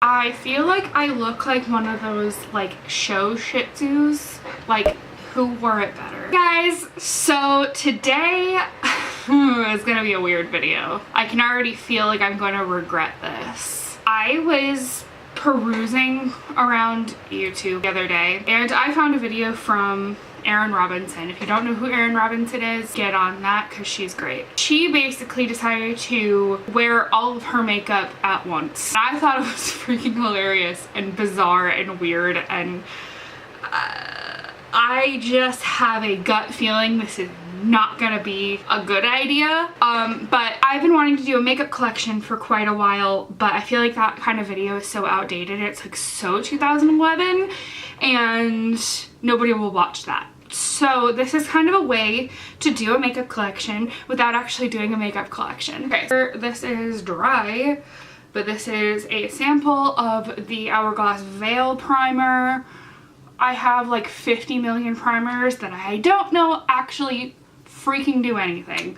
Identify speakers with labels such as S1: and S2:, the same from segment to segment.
S1: I feel like I look like one of those like show Shih Tzus. Like, who wore it better? Guys, so today is gonna be a weird video. I can already feel like I'm gonna regret this. I was perusing around YouTube the other day and I found a video from Erin Robinson. If you don't know who Erin Robinson is, get on that because she's great. She basically decided to wear all of her makeup at once. I thought it was freaking hilarious and bizarre and weird, and I just have a gut feeling this is not gonna be a good idea. But I've been wanting to do a makeup collection for quite a while, but I feel like that kind of video is so outdated. It's like so 2011 and nobody will watch that. So this is kind of a way to do a makeup collection without actually doing a makeup collection. Okay, so this is dry, but this is a sample of the Hourglass Veil Primer. I have like 50 million primers that I don't know actually freaking do anything.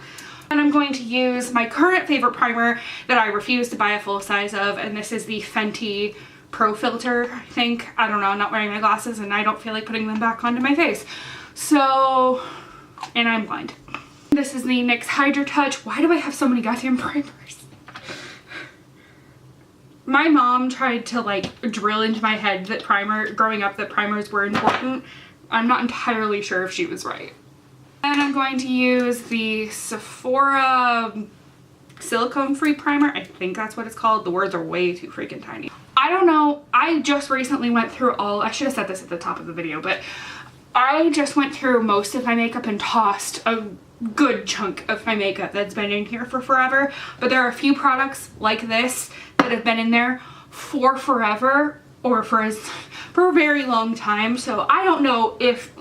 S1: And I'm going to use my current favorite primer that I refuse to buy a full size of, and this is the Fenty Pro Filter, I think. I don't know, I'm not wearing my glasses and I don't feel like putting them back onto my face. So, and I'm blind. This is the NYX Hydra Touch. Why do I have so many goddamn primers? My mom tried to like drill into my head that growing up, that primers were important. I'm not entirely sure if she was right. And I'm going to use the Sephora silicone free primer. I think that's what it's called. The words are way too freaking tiny. I don't know. I just recently went through I should have said this at the top of the video, but I just went through most of my makeup and tossed a good chunk of my makeup that's been in here for forever. But there are a few products like this that have been in there for forever, or for a very long time. So I don't know if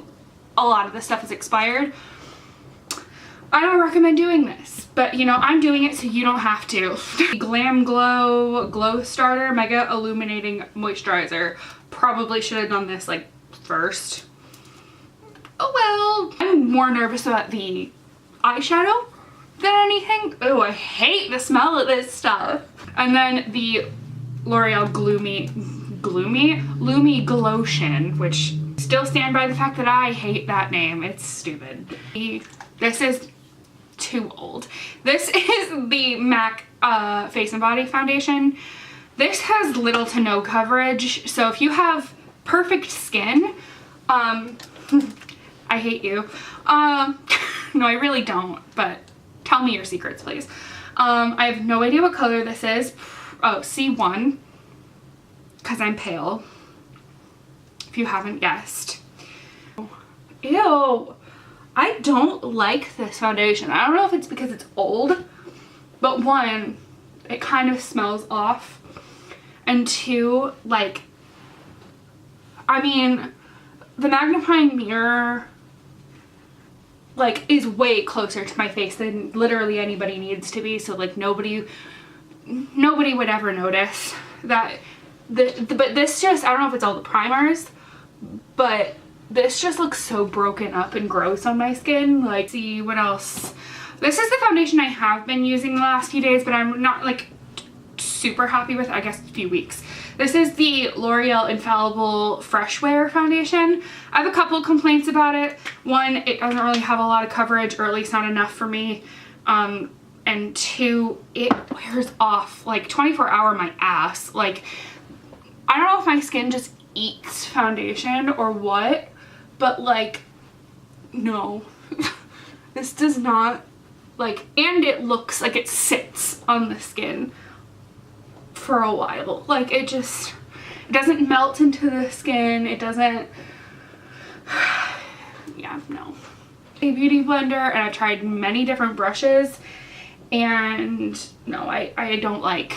S1: a lot of this stuff is expired. I don't recommend doing this, but you know, I'm doing it so you don't have to. Glam Glow Glow Starter Mega Illuminating Moisturizer. Probably should have done this like first. Oh well. I'm more nervous about the eyeshadow than anything. Oh, I hate the smell of this stuff. And then the L'Oreal Lumi Glotion, which still stand by the fact that I hate that name. It's stupid. This is too old. This is the MAC Face and Body Foundation. This has little to no coverage, so if you have perfect skin, I hate you. No, I really don't, but tell me your secrets, please. I have no idea what color this is. Oh, C1, because I'm pale, if you haven't guessed. Ew, I don't like this foundation. I don't know if it's because it's old, but one, it kind of smells off, and two, like, I mean, the magnifying mirror like is way closer to my face than literally anybody needs to be, so like nobody would ever notice that. But this just, I don't know if it's all the primers, but this just looks so broken up and gross on my skin. Like, see what else. This is the foundation I have been using the last few days, but I'm not like super happy with it. I guess a few weeks. This is the L'Oreal Infallible Fresh Wear Foundation. I have a couple complaints about it. One, it doesn't really have a lot of coverage, or at least not enough for me. And two, it wears off like 24-hour my ass. Like, I don't know if my skin just eats foundation or what, but like, no. This does not, like, and it looks like it sits on the skin for a while. Like, it doesn't melt into the skin. It doesn't, yeah, no. A beauty blender, and I tried many different brushes, and no, I don't like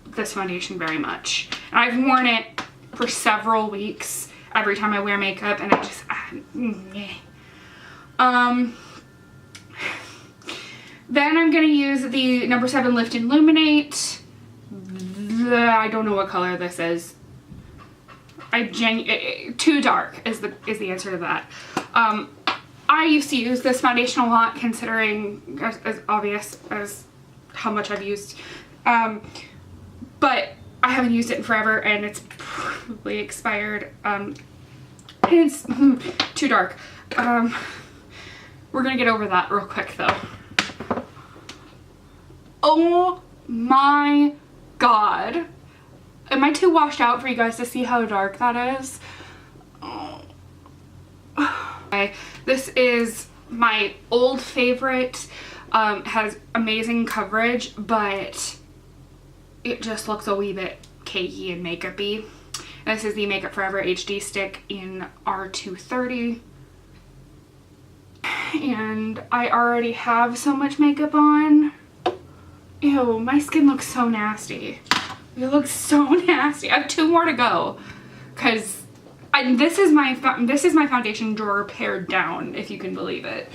S1: this foundation very much. And I've worn it for several weeks every time I wear makeup, and I just, then I'm gonna use the No. 7 Lift and Illuminate. I don't know what color this is. Too dark is the answer to that. I used to use this foundation a lot, considering as obvious as how much I've used. But I haven't used it in forever and it's probably expired. It's too dark. We're gonna get over that real quick though. Oh my god. Am I too washed out for you guys to see how dark that is? Oh. Okay, this is my old favorite. Has amazing coverage, but it just looks a wee bit cakey and makeup-y. This is the Makeup Forever HD stick in R230. And I already have so much makeup on. Ew, my skin looks so nasty. It looks so nasty. I have 2 more to go, because this is my foundation drawer pared down, if you can believe it.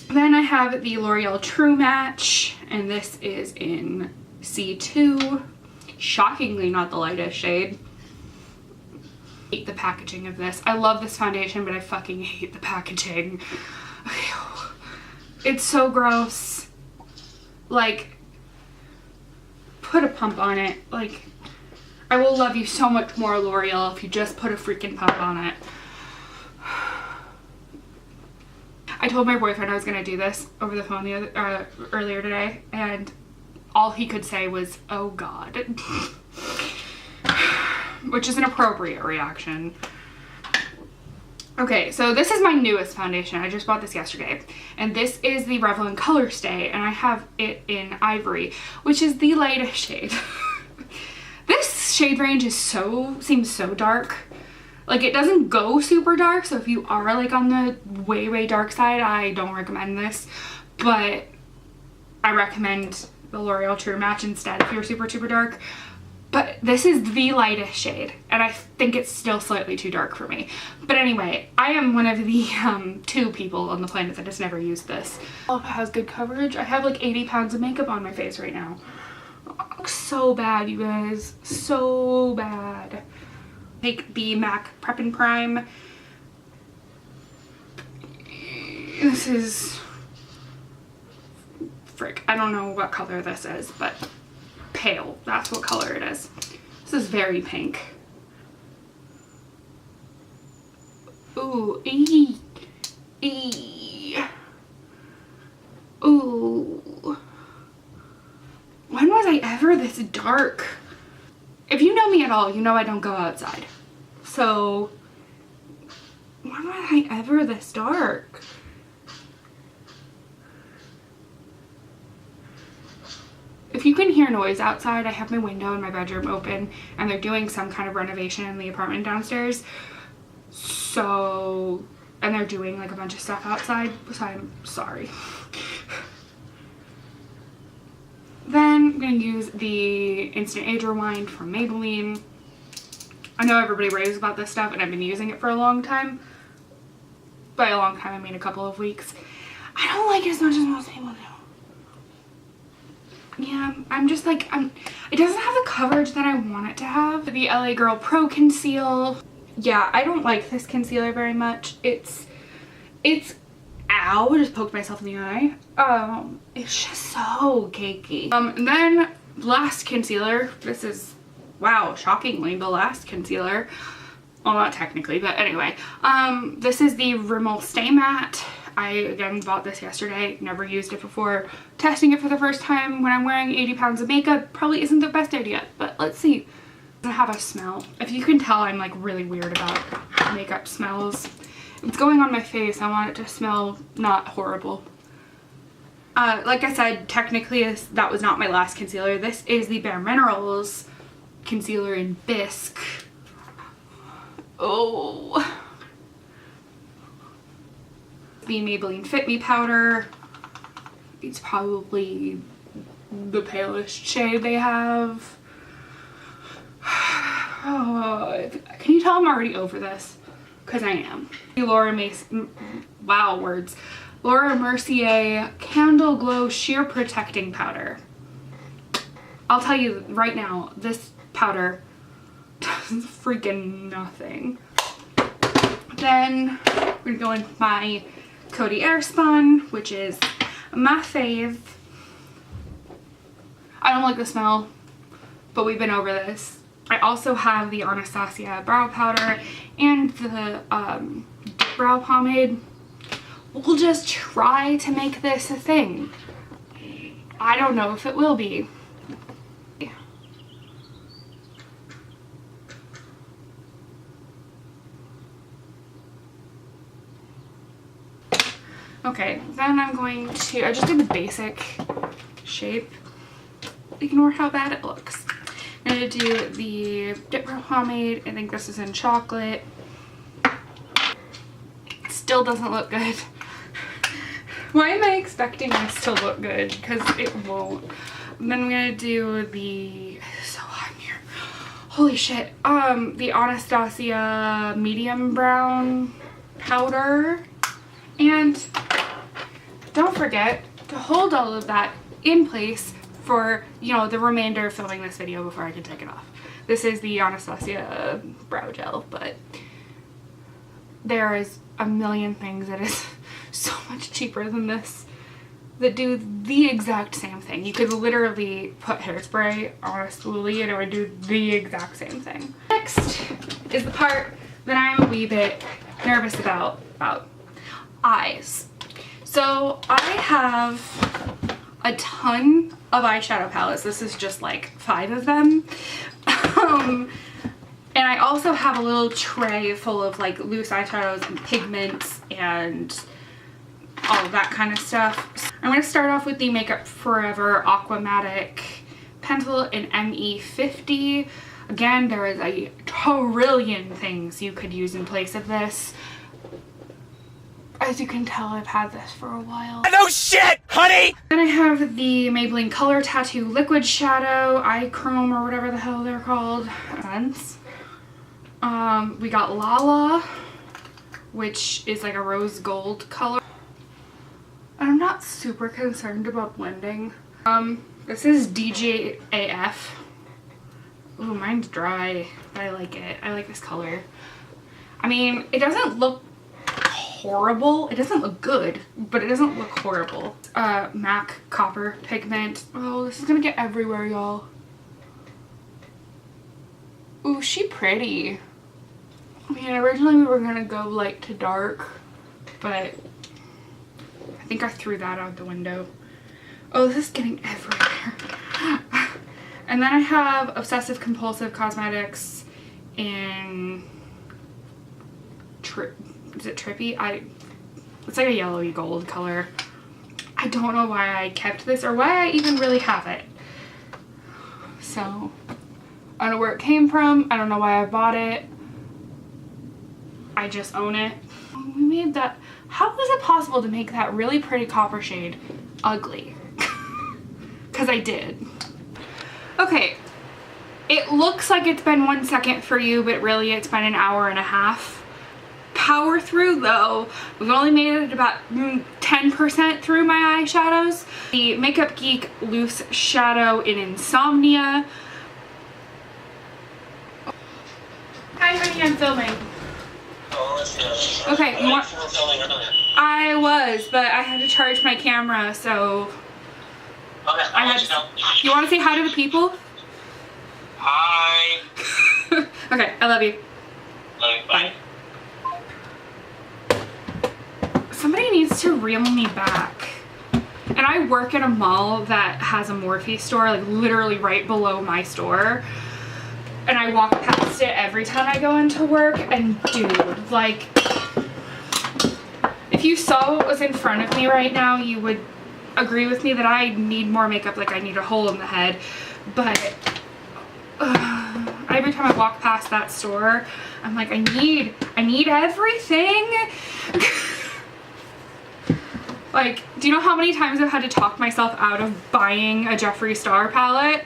S1: Then I have the L'Oreal True Match, and this is in C2. Shockingly not the lightest shade. I hate the packaging of this. I love this foundation, but I fucking hate the packaging. It's so gross. Like, put a pump on it. Like, I will love you so much more, L'Oreal, if you just put a freaking pump on it. I told my boyfriend I was gonna do this over the phone earlier today, and all he could say was, "Oh God," which is an appropriate reaction. Okay, so this is my newest foundation. I just bought this yesterday, and this is the Revlon Color Stay, and I have it in Ivory, which is the lightest shade. This shade range is seems so dark. Like, it doesn't go super dark, so if you are like on the way dark side, I don't recommend this, but I recommend the L'Oreal True Match instead if you're super dark. But this is the lightest shade, and I think it's still slightly too dark for me. But anyway, I am one of the 2 people on the planet that has never used this. Oh, it has good coverage. I have like 80 pounds of makeup on my face right now. Oh, it looks so bad, you guys. So bad. Take the MAC Prep and Prime. This is... frick, I don't know what color this is, but pale. That's what color it is. This is very pink. Ooh, ee, ee. Ooh. When was I ever this dark? If you know me at all, you know I don't go outside. So, when was I ever this dark? If you can hear noise outside, I have my window in my bedroom open, and they're doing some kind of renovation in the apartment downstairs. So, and they're doing like a bunch of stuff outside, so I'm sorry. Then I'm going to use the Instant Age Rewind from Maybelline. I know everybody raves about this stuff, and I've been using it for a long time. By a long time, I mean a couple of weeks. I don't like it as much as most people do. Yeah, I'm just like, it doesn't have the coverage that I want it to have. The LA Girl Pro Conceal. Yeah, I don't like this concealer very much. It's, ow, I just poked myself in the eye. It's just so cakey. And then last concealer, this is, wow, shockingly the last concealer. Well, not technically, but anyway. This is the Rimmel Stay Matte. I, again, bought this yesterday, never used it before. Testing it for the first time when I'm wearing 80 pounds of makeup probably isn't the best idea, but let's see. It doesn't have a smell. If you can tell, I'm like really weird about makeup smells. It's going on my face. I want it to smell not horrible. Like I said, technically that was not my last concealer. This is the Bare Minerals concealer in Bisque. Oh. The Maybelline Fit Me powder. It's probably the palest shade they have. Oh, can you tell I'm already over this? Because I am. Laura Mercier Candle Glow Sheer Protecting Powder. I'll tell you right now, this powder does freaking nothing. Then we're gonna go in my Coty Airspun, which is my fave. I don't like the smell, but we've been over this. I also have the Anastasia brow powder and the brow pomade. We'll just try to make this a thing. I don't know if it will be. Okay, then I'm going to, I just did the basic shape. Ignore how bad it looks. I'm going to do the dip brow pomade. I think this is in chocolate. It still doesn't look good. Why am I expecting this to look good? Because it won't. And then I'm going to do the, it's so hot in here. Holy shit. The Anastasia medium brown powder. And don't forget to hold all of that in place for, you know, the remainder of filming this video before I can take it off. This is the Anastasia brow gel, but there is a million things that is so much cheaper than this that do the exact same thing. You could literally put hairspray on a spoolie and it would do the exact same thing. Next is the part that I'm a wee bit nervous about eyes. So I have a ton of eyeshadow palettes. This is just like 5 of them. And I also have a little tray full of like loose eyeshadows and pigments and all of that kind of stuff. I'm going to start off with the Makeup Forever Aquamatic pencil in ME50. Again, there is a trillion things you could use in place of this. As you can tell, I've had this for a while.
S2: No shit, honey!
S1: Then I have the Maybelline Color Tattoo Liquid Shadow, Eye Chrome, or whatever the hell they're called. We got Lala, which is like a rose gold color. I'm not super concerned about blending. This is DJAF. Ooh, mine's dry, but I like it. I like this color. I mean, it doesn't look horrible. It doesn't look good, but it doesn't look horrible. MAC Copper Pigment. Oh, this is gonna get everywhere, y'all. Ooh, she pretty. I mean, originally we were gonna go light to dark, but I think I threw that out the window. Oh, this is getting everywhere. And then I have Obsessive Compulsive Cosmetics in is it Trippy? It's like a yellowy gold color. I don't know why I kept this or why I even really have it. So, I don't know where it came from. I don't know why I bought it. I just own it. We made that. How was it possible to make that really pretty copper shade ugly? Because I did. Okay. It looks like it's been 1 second for you, but really it's been an hour and a half. Power through though. We've only made it about 10% through my eyeshadows. The Makeup Geek Loose Shadow in Insomnia. Hi honey, I'm filming. Okay, I was, but I had to charge my camera, so I had to. You want to say hi to the people?
S2: Hi.
S1: Okay, I love you.
S2: Love you. Bye.
S1: Somebody needs to reel me back. And I work in a mall that has a Morphe store, like literally right below my store. And I walk past it every time I go into work, and dude, like, if you saw what was in front of me right now, you would agree with me that I need more makeup, like I need a hole in the head. But every time I walk past that store, I'm like, I need everything. Like, do you know how many times I've had to talk myself out of buying a Jeffree Star palette?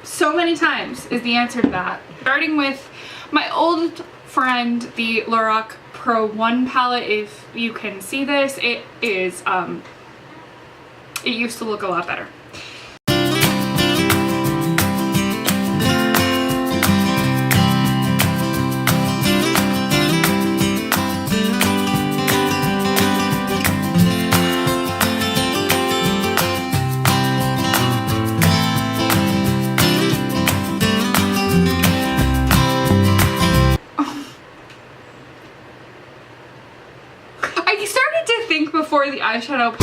S1: So many times is the answer to that. Starting with my old friend, the Lorac Pro 1 palette. If you can see this, it is, it used to look a lot better. for the eyeshadow.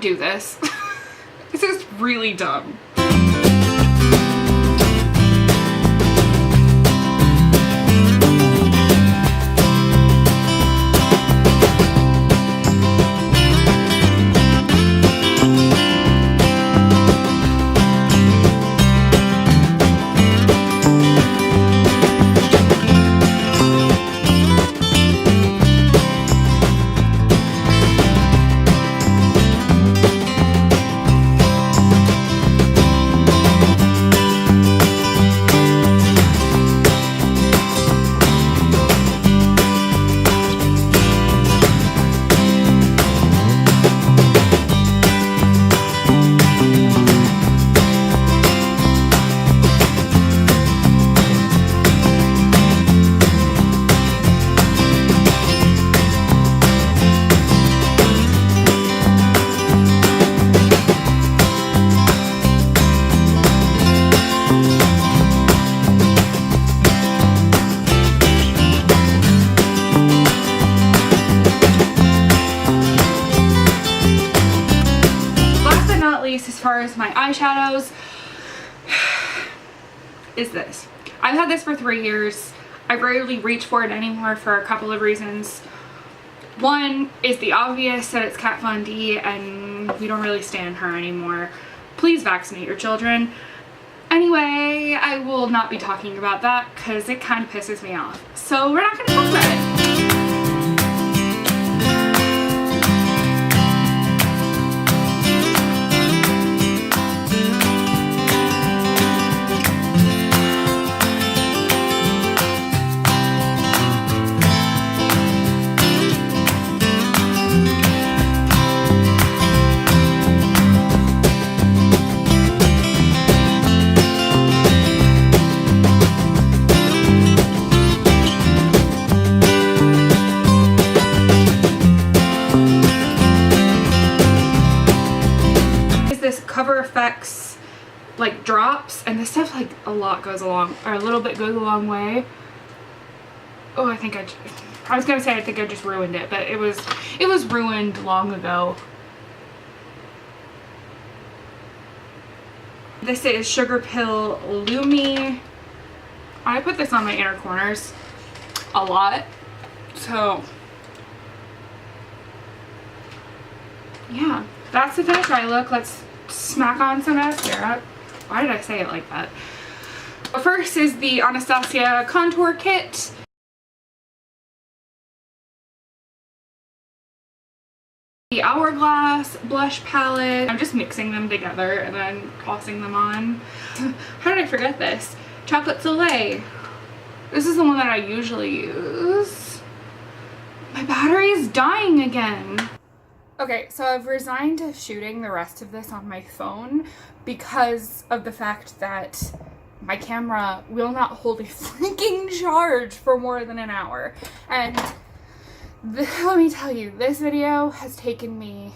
S1: Do this. This is really dumb. As far as my eyeshadows is this. I've had this for 3 years. I rarely reach for it anymore for a couple of reasons. One is the obvious, that it's Kat Von D and we don't really stand her anymore. Please vaccinate your children. Anyway, I will not be talking about that because it kind of pisses me off. So we're not going to talk about it. Cover FX like drops, and this stuff like a lot goes along, or a little bit goes a long way. Oh, I think I was gonna say I think I just ruined it, but it was ruined long ago. This is Sugar Pill Lumi. I put this on my inner corners a lot, so yeah, that's the finished eye look. Let's smack on some mascara. Why did I say it like that? First is the Anastasia contour kit. The Hourglass blush palette. I'm just mixing them together and then tossing them on. How did I forget this? Chocolate Soleil. This is the one that I usually use. My battery is dying again. Okay, so I've resigned to shooting the rest of this on my phone because of the fact that my camera will not hold a freaking charge for more than an hour. And let me tell you, this video has taken me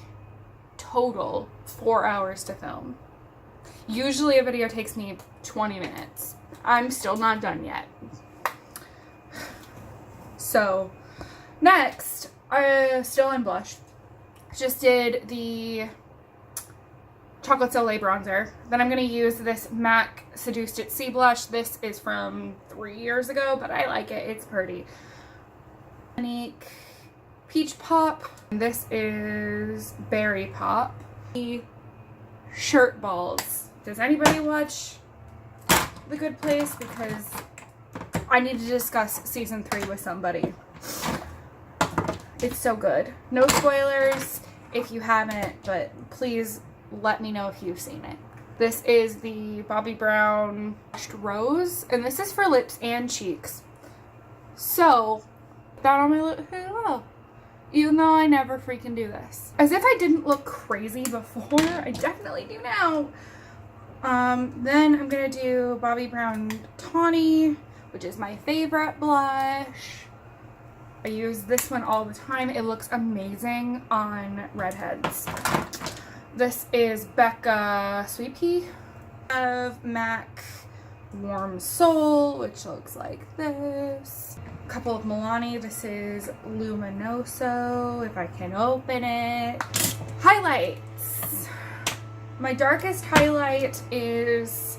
S1: total 4 hours to film. Usually a video takes me 20 minutes. I'm still not done yet. So, next, still in blush. Just did the Chocolate Soleil bronzer. Then I'm going to use this MAC Seduced It Sea blush. This is from 3 years ago, but I like it. It's pretty. Unique Peach Pop. This is Berry Pop. The Shirt Balls. Does anybody watch The Good Place? Because I need to discuss season 3 with somebody. It's so good. No spoilers if you haven't, but please let me know if you've seen it. This is the Bobbi Brown Rose, and this is for lips and cheeks. So, that on my lip as well. Even though I never freaking do this. As if I didn't look crazy before, I definitely do now. Then I'm gonna do Bobbi Brown Tawny, which is my favorite blush. I use this one all the time. It looks amazing on redheads. This is Becca Sweet Pea. I have MAC Warm Soul, which looks like this. A couple of Milani. This is Luminoso, if I can open it. Highlights. My darkest highlight is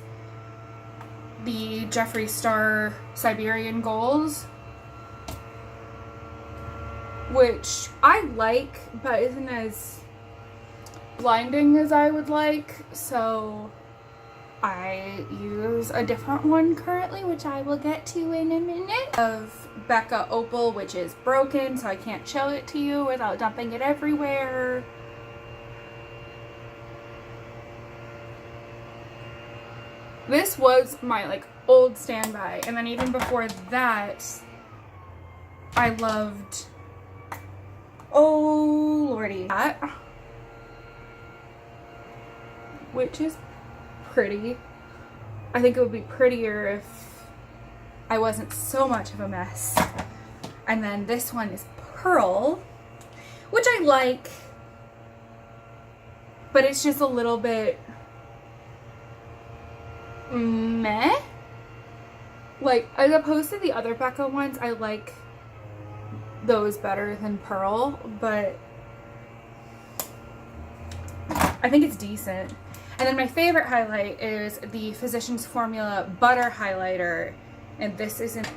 S1: the Jeffree Star Siberian Golds, which I like, but isn't as blinding as I would like, so I use a different one currently, which I will get to in a minute. Of Becca Opal, which is broken, so I can't show it to you without dumping it everywhere. This was my like old standby, and then even before that, I loved, oh lordy, that, which is pretty. I think it would be prettier if I wasn't so much of a mess. And then this one is Pearl, which I like, but it's just a little bit meh. Like, as opposed to the other Becca ones, I like those better than Pearl, but I think it's decent. And then my favorite highlight is the Physicians Formula Butter Highlighter, and this isn't,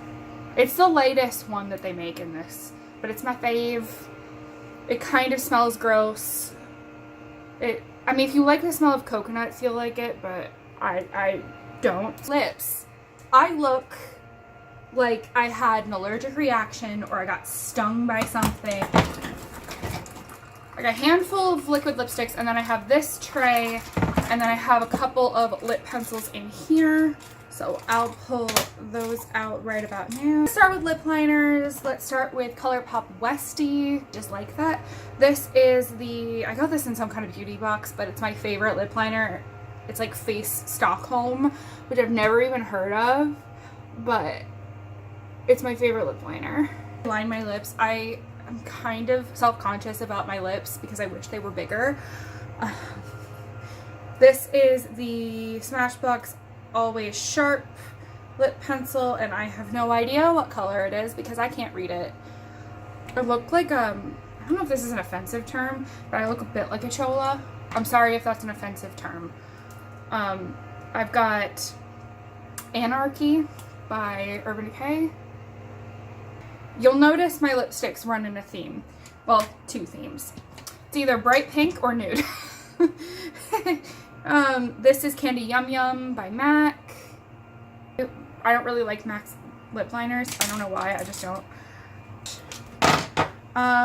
S1: it's the lightest one that they make in this, but it's my fave. It kind of smells gross. I mean, if you like the smell of coconuts, you'll like it, but I don't. Lips. I look like I had an allergic reaction or I got stung by something. Like a handful of liquid lipsticks, and then I have this tray, and then I have a couple of lip pencils in here. So I'll pull those out right about now. Let's start with lip liners. Let's start with ColourPop Westie, just like that. This is the, I got this in some kind of beauty box, but it's my favorite lip liner. It's like Face Stockholm, which I've never even heard of, but it's my favorite lip liner. Line my lips. I am kind of self-conscious about my lips because I wish they were bigger. This is the Smashbox Always Sharp lip pencil, and I have no idea what color it is because I can't read it. I look like, I don't know if this is an offensive term, but I look a bit like a chola. I'm sorry if that's an offensive term. I've got Anarchy by Urban Decay. You'll notice my lipsticks run in a theme. Well, two themes. It's either bright pink or nude. This is Candy Yum Yum by MAC. I don't really like MAC's lip liners. I don't know why, I just don't.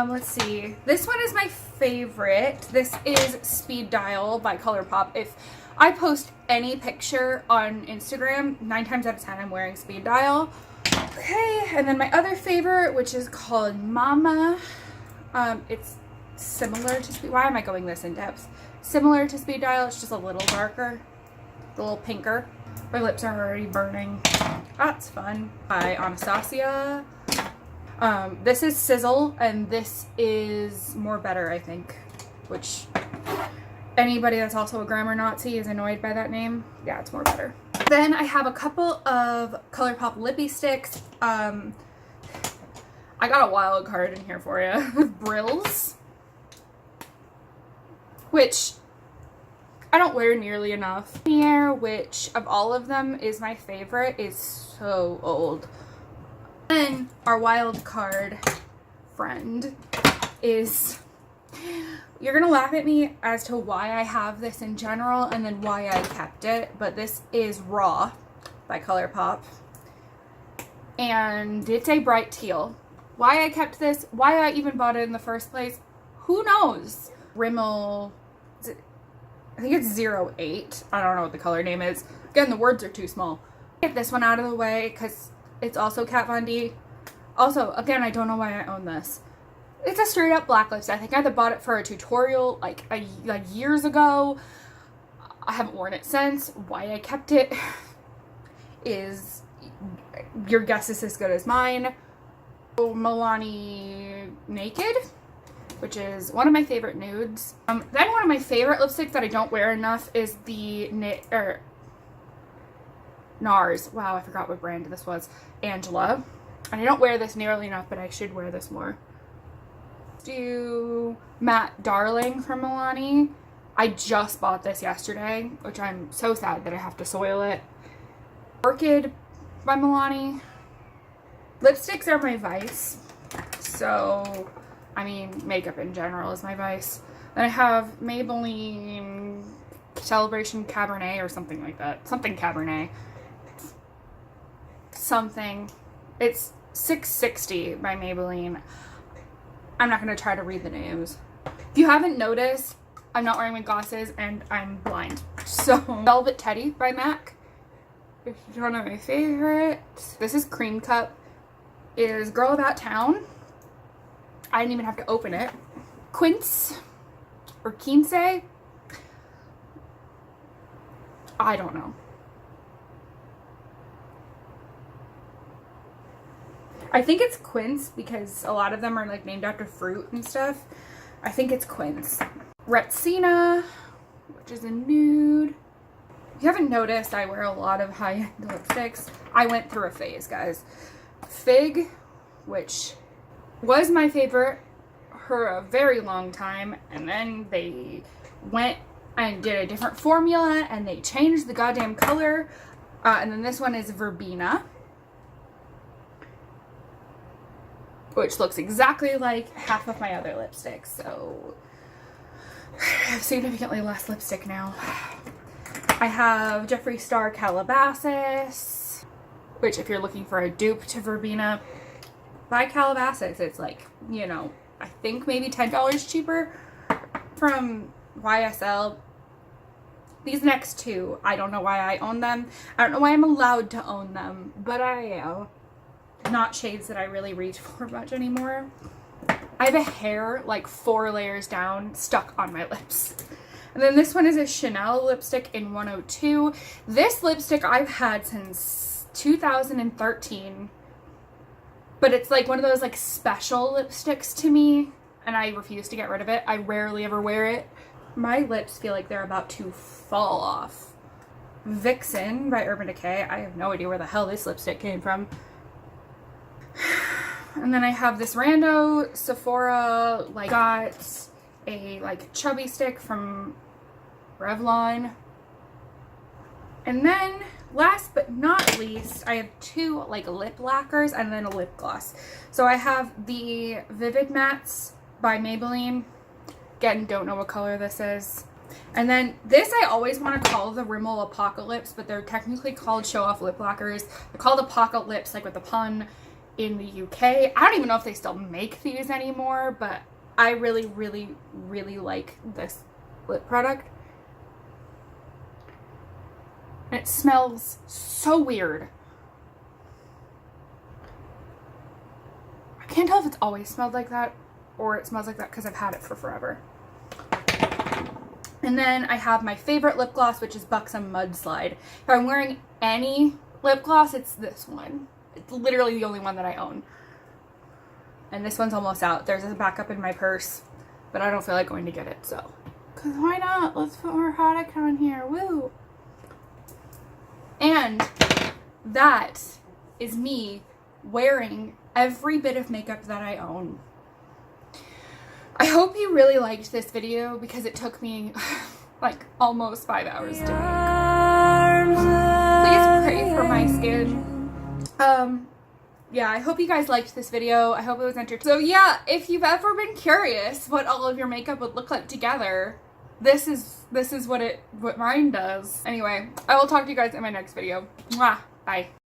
S1: Let's see. This one is my favorite. This is Speed Dial by ColourPop. If I post any picture on Instagram, 9 times out of 10 I'm wearing Speed Dial. Okay, and then my other favorite, which is called Mama. It's similar to Speed, why am I going this in depth? Similar to Speed Dial, it's just a little darker, a little pinker. My lips are already burning. That's fun. By Anastasia. This is Sizzle, and this is More Better, I think, which anybody that's also a grammar Nazi is annoyed by that name. Yeah, it's More Better. Then I have a couple of ColourPop lippy sticks. I got a wild card in here for you. Brills, which I don't wear nearly enough. Here, which of all of them is my favorite, is so old. Then our wild card friend is, you're gonna laugh at me as to why I have this in general and then why I kept it, but this is Raw by ColourPop. and it's a bright teal. Why I kept this, why I even bought it in the first place, who knows? Rimmel, I think it's 08. I don't know what the color name is. Again, the words are too small. Get this one out of the way because it's also Kat Von D. Also, again, I don't know why I own this. It's a straight up black lipstick. I think I either bought it for a tutorial like years ago. I haven't worn it since. Why I kept it is your guess is as good as mine. Milani Naked, which is one of my favorite nudes. Then one of my favorite lipsticks that I don't wear enough is the NARS. Wow, I forgot what brand this was. Angela. And I don't wear this nearly enough, but I should wear this more. Do Matte Darling from Milani. I just bought this yesterday, which I'm so sad that I have to soil it. Orchid by Milani. Lipsticks are my vice. So, I mean, makeup in general is my vice. Then I have Maybelline Celebration Cabernet or something like that. Something Cabernet. Something. It's 660 by Maybelline. I'm not going to try to read the names. If you haven't noticed, I'm not wearing my glasses and I'm blind. So, Velvet Teddy by MAC. It's one of my favorites. This is Cream Cup. Is Girl About Town. I didn't even have to open it. Quince or Quince. I don't know. I think it's Quince because a lot of them are like named after fruit and stuff. I think it's Quince. Retsina, which is a nude. If you haven't noticed, I wear a lot of high-end lipsticks. I went through a phase, guys. Fig, which was my favorite for a very long time, and then they went and did a different formula and they changed the goddamn color. And then this one is Verbena, which looks exactly like half of my other lipsticks, so I have significantly less lipstick now. I have Jeffree Star Calabasas, which if you're looking for a dupe to Verbena, buy Calabasas. It's like, you know, I think maybe $10 cheaper from YSL. These next two, I don't know why I own them. I don't know why I'm allowed to own them, but I am. Not shades that I really reach for much anymore. I have a hair like 4 layers down stuck on my lips. And then this one is a Chanel lipstick in 102. This lipstick I've had since 2013. But it's like one of those like special lipsticks to me. And I refuse to get rid of it. I rarely ever wear it. My lips feel like they're about to fall off. Vixen by Urban Decay. I have no idea where the hell this lipstick came from. And then I have this rando Sephora, like, got a like chubby stick from Revlon. And then last but not least, I have 2 like lip lacquers and then a lip gloss. So I have the Vivid Mattes by Maybelline. Again, don't know what color this is. And then this I always want to call the Rimmel Apocalypse, but they're technically called Show Off Lip Lacquers. They're called Apocalypse, like with the pun, in the UK. I don't even know if they still make these anymore, but I really, really, really like this lip product. And it smells so weird. I can't tell if it's always smelled like that or it smells like that because I've had it for forever. And then I have my favorite lip gloss, which is Buxom Mudslide. If I'm wearing any lip gloss, it's this one. It's literally the only one that I own. And this one's almost out. There's a backup in my purse, but I don't feel like going to get it, so. Cause why not? Let's put more product on here, woo! And that is me wearing every bit of makeup that I own. I hope you really liked this video because it took me like almost 5 hours to make. Please pray for my skin. Yeah, I hope you guys liked this video. I hope it was entertaining. So yeah, if you've ever been curious what all of your makeup would look like together, this is what mine does. Anyway, I will talk to you guys in my next video. Mwah! Bye.